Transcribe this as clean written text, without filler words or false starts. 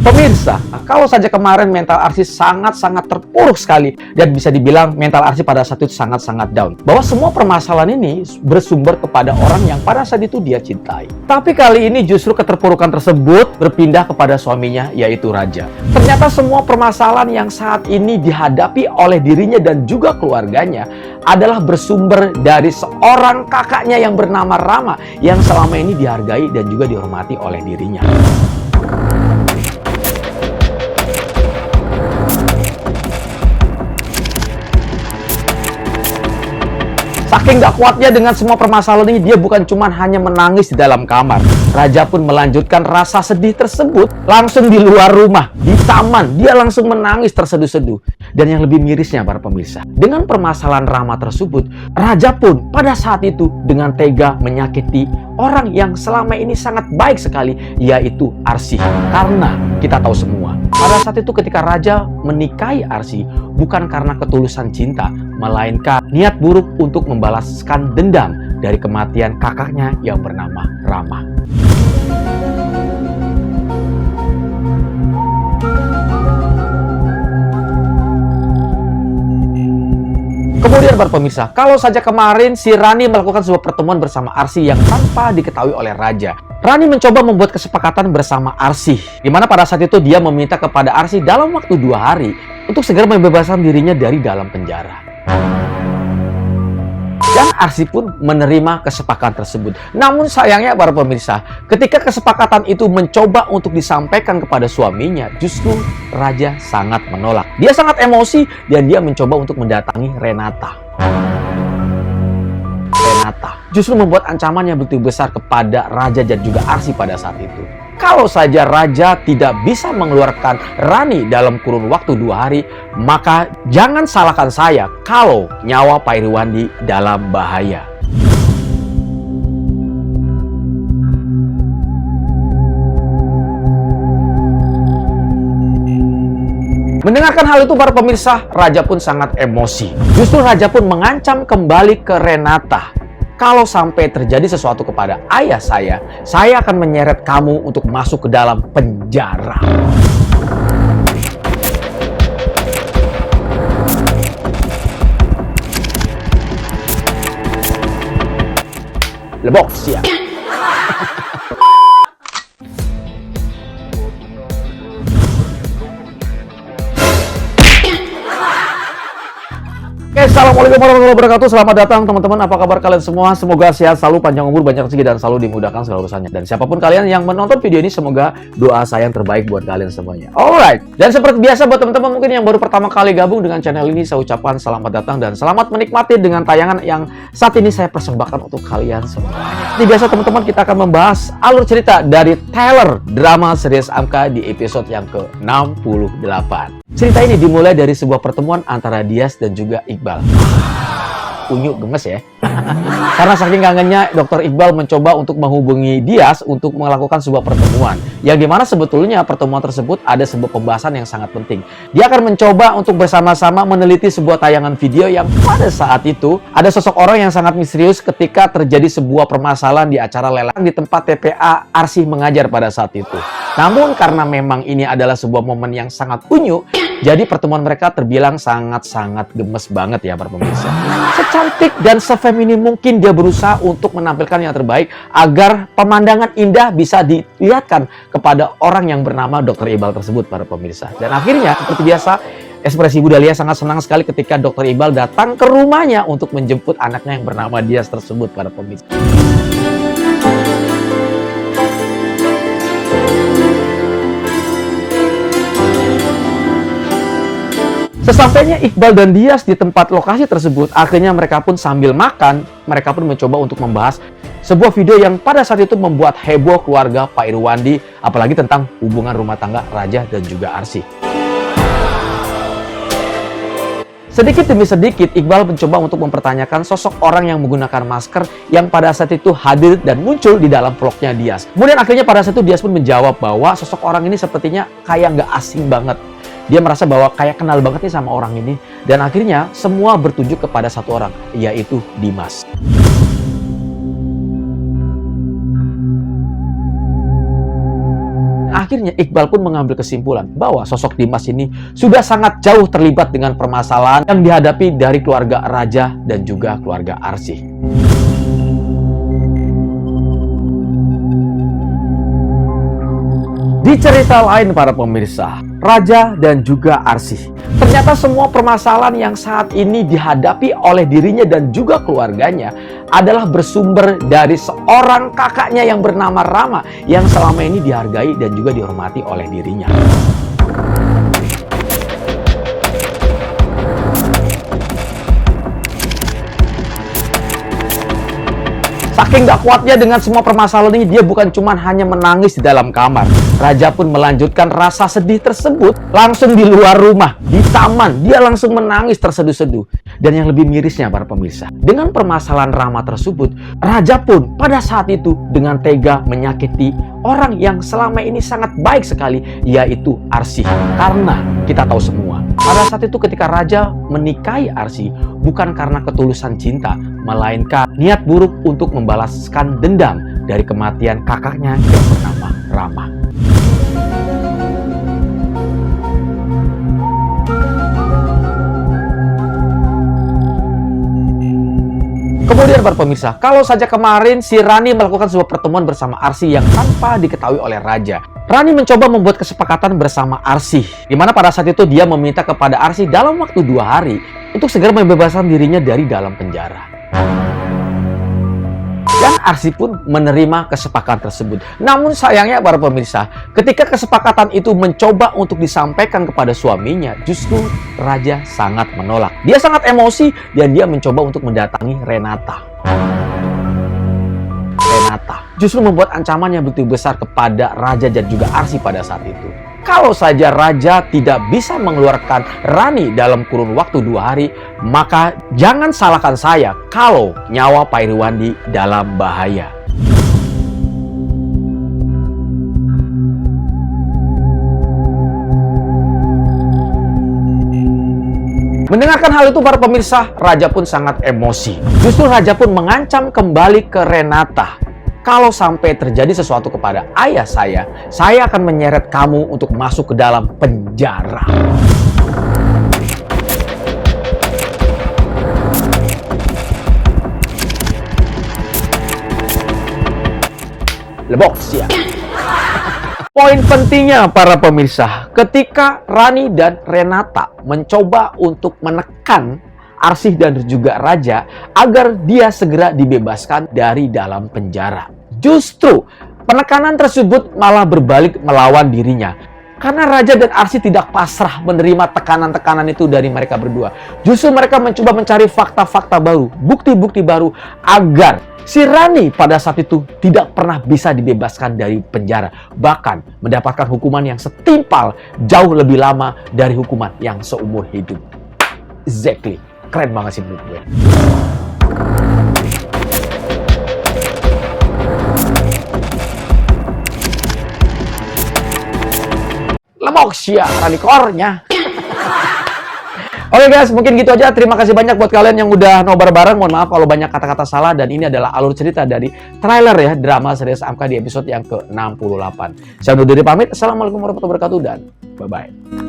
Pemirsa, kalau saja kemarin mental Arsy sangat-sangat terpuruk sekali dan bisa dibilang mental Arsy pada saat itu sangat-sangat down. Bahwa semua permasalahan ini bersumber kepada orang yang pada saat itu dia cintai. Tapi kali ini justru keterpurukan tersebut berpindah kepada suaminya, yaitu Raja. Ternyata semua permasalahan yang saat ini dihadapi oleh dirinya dan juga keluarganya adalah bersumber dari seorang kakaknya yang bernama Rama yang selama ini dihargai dan juga dihormati oleh dirinya. Saking gak kuatnya dengan semua permasalahan ini, dia bukan cuma hanya menangis di dalam kamar. Raja pun melanjutkan rasa sedih tersebut langsung di luar rumah, di taman. Dia langsung menangis terseduh-seduh. Dan yang lebih mirisnya para pemirsa, dengan permasalahan Rama tersebut, Raja pun pada saat itu dengan tega menyakiti orang yang selama ini sangat baik sekali, yaitu Arsy. Karena kita tahu semua, pada saat itu ketika Raja menikahi Arsy, bukan karena ketulusan cinta, melainkan niat buruk untuk membalaskan dendam dari kematian kakaknya yang bernama Rama. Kemudian para pemirsa, kalau saja kemarin si Rani melakukan sebuah pertemuan bersama Arsy yang tanpa diketahui oleh Raja. Rani mencoba membuat kesepakatan bersama Arsy, di mana pada saat itu dia meminta kepada Arsy dalam waktu 2 hari untuk segera membebaskan dirinya dari dalam penjara. Dan Arsy pun menerima kesepakatan tersebut. Namun sayangnya para pemirsa, ketika kesepakatan itu mencoba untuk disampaikan kepada suaminya, justru Raja sangat menolak. Dia sangat emosi dan dia mencoba untuk mendatangi Renata. Renata justru membuat ancaman yang begitu besar kepada Raja dan juga Arsy pada saat itu. Kalau saja Raja tidak bisa mengeluarkan Rani dalam kurun waktu 2 hari, maka jangan salahkan saya kalau nyawa Pak Iriwandi dalam bahaya. Mendengarkan hal itu para pemirsa, Raja pun sangat emosi. Justru Raja pun mengancam kembali ke Renata. Kalau sampai terjadi sesuatu kepada ayah saya akan menyeret kamu untuk masuk ke dalam penjara. Lebok siap. Assalamualaikum warahmatullahi wabarakatuh. Selamat datang teman-teman. Apa kabar kalian semua? Semoga sehat selalu, panjang umur, banyak rezeki, dan selalu dimudahkan segala urusannya. Dan siapapun kalian yang menonton video ini, semoga doa saya yang terbaik buat kalian semuanya. Alright. Dan seperti biasa buat teman-teman mungkin yang baru pertama kali gabung dengan channel ini, saya ucapkan selamat datang dan selamat menikmati dengan tayangan yang saat ini saya persembahkan untuk kalian semua. Seperti biasa teman-teman, kita akan membahas alur cerita dari Tyler drama series Amka di episode yang ke-68. Cerita ini dimulai dari sebuah pertemuan antara Dias dan juga Iqbal. Unyu gemes ya. Karena saking kangennya, Dr. Iqbal mencoba untuk menghubungi Dias untuk melakukan sebuah pertemuan. Yang dimana sebetulnya pertemuan tersebut ada sebuah pembahasan yang sangat penting. Dia akan mencoba untuk bersama-sama meneliti sebuah tayangan video yang pada saat itu ada sosok orang yang sangat misterius ketika terjadi sebuah permasalahan di acara lelang di tempat TPA Arsy mengajar pada saat itu. Namun karena memang ini adalah sebuah momen yang sangat unyu, jadi pertemuan mereka terbilang sangat-sangat gemes banget ya para pemirsa. Secantik dan sefeminim mungkin dia berusaha untuk menampilkan yang terbaik agar pemandangan indah bisa dilihatkan kepada orang yang bernama Dr. Iqbal tersebut para pemirsa. Dan akhirnya seperti biasa, ekspresi Bu Dahlia sangat senang sekali ketika Dr. Iqbal datang ke rumahnya untuk menjemput anaknya yang bernama Dias tersebut para pemirsa. Sesampainya Iqbal dan Dias di tempat lokasi tersebut, akhirnya mereka pun sambil makan, mereka pun mencoba untuk membahas sebuah video yang pada saat itu membuat heboh keluarga Pak Iriwandi, apalagi tentang hubungan rumah tangga Raja dan juga Arsy. Sedikit demi sedikit, Iqbal mencoba untuk mempertanyakan sosok orang yang menggunakan masker yang pada saat itu hadir dan muncul di dalam vlognya Dias. Kemudian akhirnya pada saat itu Dias pun menjawab bahwa sosok orang ini sepertinya kayak nggak asing banget. Dia merasa bahwa kayak kenal banget nih sama orang ini. Dan akhirnya semua bertuju kepada satu orang, yaitu Dimas. Akhirnya Iqbal pun mengambil kesimpulan bahwa sosok Dimas ini sudah sangat jauh terlibat dengan permasalahan yang dihadapi dari keluarga Raja dan juga keluarga Arsy. Di cerita lain para pemirsa, Raja dan juga Arsy, ternyata semua permasalahan yang saat ini dihadapi oleh dirinya dan juga keluarganya adalah bersumber dari seorang kakaknya yang bernama Rama yang selama ini dihargai dan juga dihormati oleh dirinya. Saking gak kuatnya dengan semua permasalahan ini, dia bukan cuma hanya menangis di dalam kamar. Raja pun melanjutkan rasa sedih tersebut langsung di luar rumah, di taman. Dia langsung menangis terseduh-seduh. Dan yang lebih mirisnya para pemirsa, dengan permasalahan Rama tersebut, Raja pun pada saat itu dengan tega menyakiti orang yang selama ini sangat baik sekali, yaitu Arsy. Karena kita tahu semua, pada saat itu ketika Raja menikahi Arsy, bukan karena ketulusan cinta, melainkan niat buruk untuk membalaskan dendam dari kematian kakaknya yang bernama Rama. Kemudian para pemirsa, kalau saja kemarin si Rani melakukan sebuah pertemuan bersama Arsy yang tanpa diketahui oleh Raja, Rani mencoba membuat kesepakatan bersama Arsy, di mana pada saat itu dia meminta kepada Arsy dalam waktu 2 hari untuk segera membebaskan dirinya dari dalam penjara. Dan Arsy pun menerima kesepakatan tersebut. Namun sayangnya para pemirsa, ketika kesepakatan itu mencoba untuk disampaikan kepada suaminya, justru Raja sangat menolak. Dia sangat emosi dan dia mencoba untuk mendatangi Renata. Renata justru membuat ancaman yang begitu besar kepada Raja dan juga Arsy pada saat itu. Kalau saja Raja tidak bisa mengeluarkan Rani dalam kurun waktu 2 hari, maka jangan salahkan saya kalau nyawa Pak Iriwandi dalam bahaya. Mendengarkan hal itu para pemirsa, Raja pun sangat emosi. Justru Raja pun mengancam kembali ke Renata. Kalau sampai terjadi sesuatu kepada ayah saya akan menyeret kamu untuk masuk ke dalam penjara. Lebok siap. Poin pentingnya para pemirsa, ketika Rani dan Renata mencoba untuk menekan Arsy dan juga Raja agar dia segera dibebaskan dari dalam penjara. Justru penekanan tersebut malah berbalik melawan dirinya. Karena Raja dan Arsy tidak pasrah menerima tekanan-tekanan itu dari mereka berdua. Justru mereka mencoba mencari fakta-fakta baru, bukti-bukti baru agar si Rani pada saat itu tidak pernah bisa dibebaskan dari penjara. Bahkan mendapatkan hukuman yang setimpal jauh lebih lama dari hukuman yang seumur hidup. Exactly. Keren banget sih menurut gue. Lemok sia ranikornya. Oke guys, mungkin gitu aja. Terima kasih banyak buat kalian yang udah nobar bareng. Mohon maaf kalau banyak kata-kata salah, dan ini adalah alur cerita dari trailer ya drama series AMKA di episode yang ke-68. Saya undur diri pamit. Assalamualaikum warahmatullahi wabarakatuh dan bye-bye.